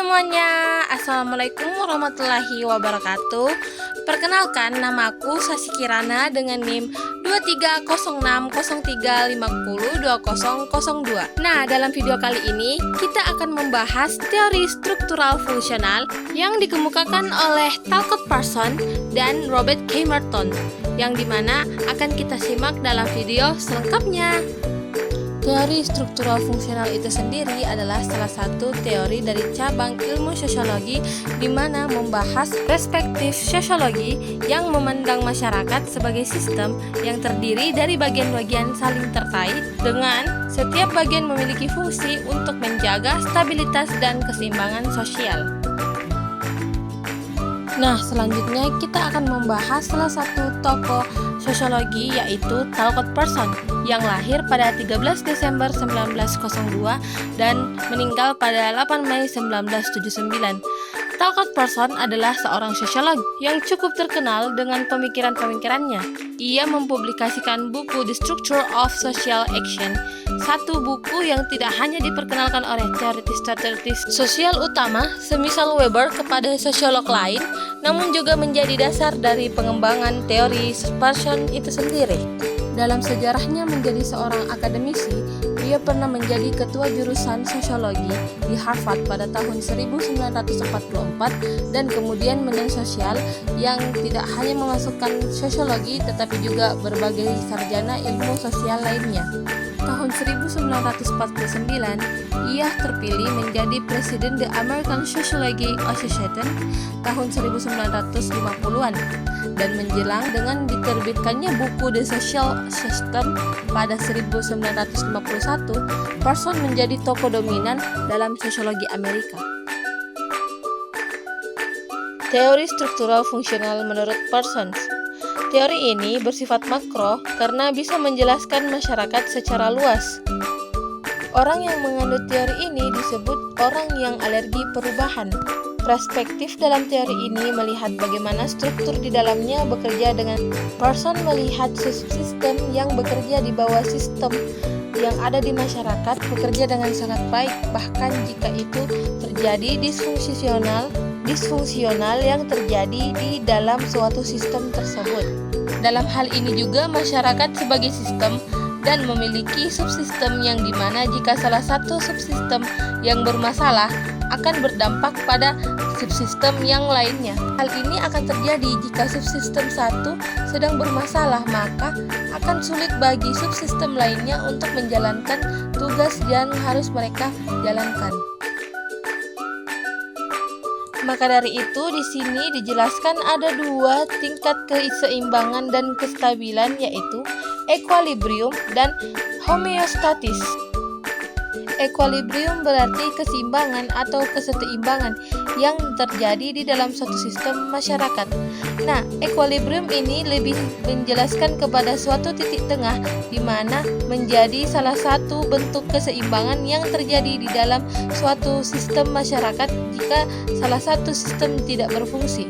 semuanya, Assalamualaikum warahmatullahi wabarakatuh. Perkenalkan, nama aku Sasi Kirana dengan NIM 230603502002. Nah, dalam video kali ini kita akan membahas teori struktural fungsional yang dikemukakan oleh Talcott Parsons dan Robert K. Merton, yang dimana akan kita simak dalam video selengkapnya. Teori struktural fungsional itu sendiri adalah salah satu teori dari cabang ilmu sosiologi di mana membahas perspektif sosiologi yang memandang masyarakat sebagai sistem yang terdiri dari bagian-bagian saling terkait dengan setiap bagian memiliki fungsi untuk menjaga stabilitas dan keseimbangan sosial. Nah, selanjutnya kita akan membahas salah satu tokoh sosiologi yaitu Talcott Parsons yang lahir pada 13 Desember 1902 dan meninggal pada 8 Mei 1979. Talcott Parsons adalah seorang sosiolog yang cukup terkenal dengan pemikiran-pemikirannya. Ia mempublikasikan buku The Structure of Social Action, satu buku yang tidak hanya diperkenalkan oleh teoritis-teoritis sosial utama semisal Weber kepada sosiolog lain, namun juga menjadi dasar dari pengembangan teori Parsons itu sendiri. Dalam sejarahnya menjadi seorang akademisi, ia pernah menjadi ketua jurusan sosiologi di Harvard pada tahun 1944 dan kemudian mengen sosial yang tidak hanya memasukkan sosiologi tetapi juga berbagai sarjana ilmu sosial lainnya. Tahun 1949, ia terpilih menjadi Presiden The American Sociology Association tahun 1950-an dan menjelang dengan diterbitkannya buku The Social System pada 1951, Parsons menjadi tokoh dominan dalam sosiologi Amerika. Teori struktural fungsional menurut Parsons. Teori ini bersifat makro karena bisa menjelaskan masyarakat secara luas. Orang yang menganut teori ini disebut orang yang alergi perubahan. Perspektif dalam teori ini melihat bagaimana struktur di dalamnya bekerja dengan Parsons melihat sistem yang bekerja di bawah sistem yang ada di masyarakat bekerja dengan sangat baik, bahkan jika itu terjadi disfungsional yang terjadi di dalam suatu sistem tersebut. Dalam hal ini juga masyarakat sebagai sistem dan memiliki subsistem yang dimana jika salah satu subsistem yang bermasalah akan berdampak pada subsistem yang lainnya. Hal ini akan terjadi jika subsistem satu sedang bermasalah, maka akan sulit bagi subsistem lainnya untuk menjalankan tugas yang harus mereka jalankan. Maka dari itu di sini dijelaskan ada dua tingkat keseimbangan dan kestabilan yaitu equilibrium dan homeostatis. Equilibrium berarti keseimbangan atau keseimbangan yang terjadi di dalam suatu sistem masyarakat. Nah, equilibrium ini lebih menjelaskan kepada suatu titik tengah di mana menjadi salah satu bentuk keseimbangan yang terjadi di dalam suatu sistem masyarakat jika salah satu sistem tidak berfungsi.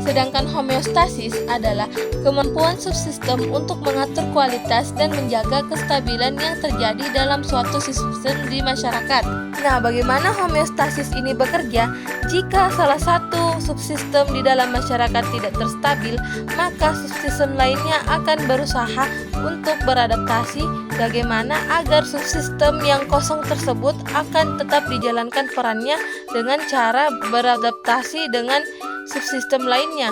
Sedangkan homeostasis adalah kemampuan subsistem untuk mengatur kualitas dan menjaga kestabilan yang terjadi dalam suatu sistem di masyarakat. Nah, bagaimana homeostasis ini bekerja? Jika salah satu subsistem di dalam masyarakat tidak terstabil, maka subsistem lainnya akan berusaha untuk beradaptasi bagaimana agar subsistem yang kosong tersebut akan tetap dijalankan perannya dengan cara beradaptasi dengan subsistem lainnya.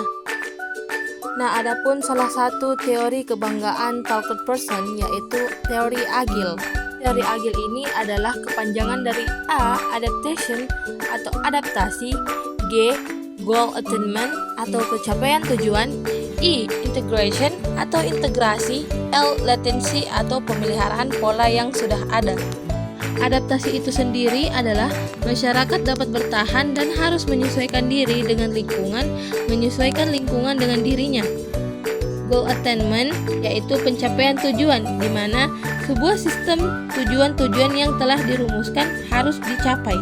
Nah, adapun salah satu teori kebanggaan Talcott Parsons yaitu teori Agile. Teori Agile ini adalah kepanjangan dari A. Adaptation atau adaptasi, G. Goal attainment atau pencapaian tujuan, I. Integration atau integrasi, L. Latency atau pemeliharaan pola yang sudah ada. Adaptasi itu sendiri adalah masyarakat dapat bertahan dan harus menyesuaikan diri dengan lingkungan, menyesuaikan lingkungan dengan dirinya. Goal attainment yaitu pencapaian tujuan, di mana sebuah sistem tujuan-tujuan yang telah dirumuskan harus dicapai.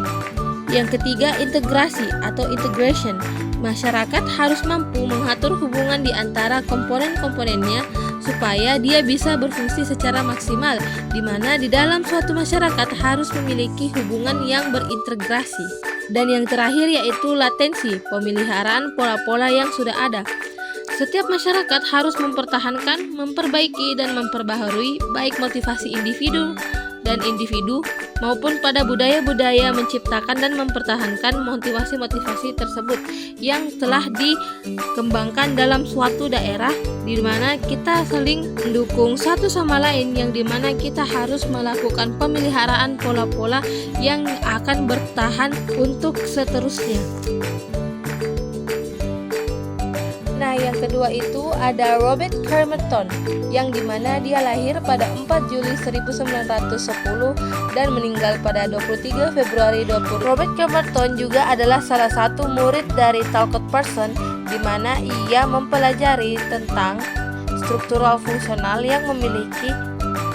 Yang ketiga, integrasi atau integration. Masyarakat harus mampu mengatur hubungan di antara komponen-komponennya supaya dia bisa berfungsi secara maksimal, di mana di dalam suatu masyarakat harus memiliki hubungan yang berintegrasi. Dan yang terakhir yaitu latensi, pemeliharaan pola-pola yang sudah ada. Setiap masyarakat harus mempertahankan, memperbaiki, dan memperbaharui baik motivasi individu maupun pada budaya-budaya menciptakan dan mempertahankan motivasi-motivasi tersebut yang telah dikembangkan dalam suatu daerah di mana kita saling mendukung satu sama lain, yang dimana kita harus melakukan pemeliharaan pola-pola yang akan bertahan untuk seterusnya. Nah, yang kedua itu ada Robert Kemerton, yang dimana dia lahir pada 4 Juli 1910 dan meninggal pada 23 Februari 2020. Robert Kemerton juga adalah salah satu murid dari Talcott Parsons, di mana ia mempelajari tentang struktural fungsional yang memiliki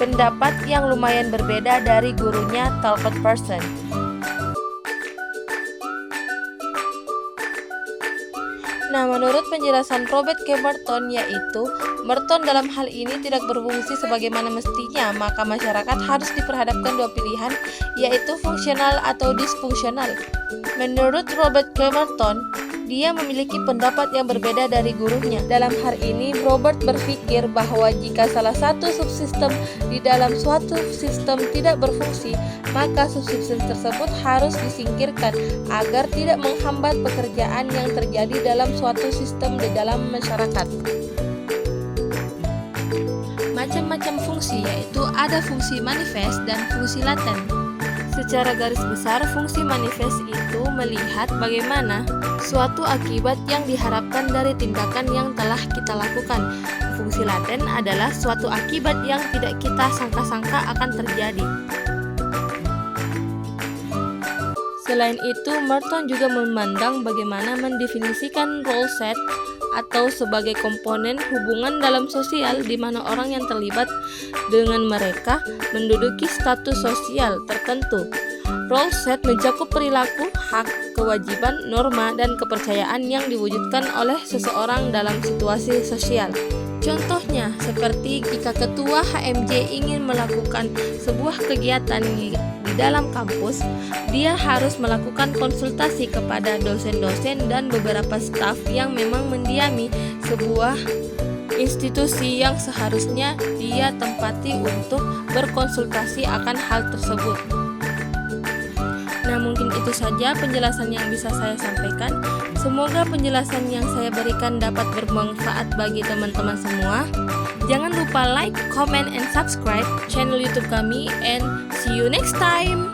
pendapat yang lumayan berbeda dari gurunya Talcott Parsons. Nah, menurut penjelasan Robert Kemerton, yaitu Merton dalam hal ini tidak berfungsi sebagaimana mestinya, maka masyarakat harus diperhadapkan dua pilihan, yaitu fungsional atau disfungsional. Menurut Robert Kemerton, dia memiliki pendapat yang berbeda dari gurunya. Dalam hal ini, Robert berpikir bahwa jika salah satu subsistem di dalam suatu sistem tidak berfungsi, maka subsistem tersebut harus disingkirkan agar tidak menghambat pekerjaan yang terjadi dalam suatu sistem di dalam masyarakat. Macam-macam fungsi, yaitu ada fungsi manifest dan fungsi laten. Secara garis besar, fungsi manifest itu melihat bagaimana suatu akibat yang diharapkan dari tindakan yang telah kita lakukan. Fungsi laten adalah suatu akibat yang tidak kita sangka-sangka akan terjadi. Selain itu, Merton juga memandang bagaimana mendefinisikan role set atau sebagai komponen hubungan dalam sosial di mana orang yang terlibat dengan mereka menduduki status sosial tertentu. Role set mencakup perilaku, hak, kewajiban, norma, dan kepercayaan yang diwujudkan oleh seseorang dalam situasi sosial. Contohnya, seperti jika ketua HMJ ingin melakukan sebuah kegiatan di dalam kampus, dia harus melakukan konsultasi kepada dosen-dosen dan beberapa staf yang memang mendiami sebuah institusi yang seharusnya dia tempati untuk berkonsultasi akan hal tersebut. Nah, mungkin itu saja penjelasan yang bisa saya sampaikan. Semoga penjelasan yang saya berikan dapat bermanfaat bagi teman-teman semua. Jangan lupa like, comment, and subscribe channel YouTube kami, and see you next time.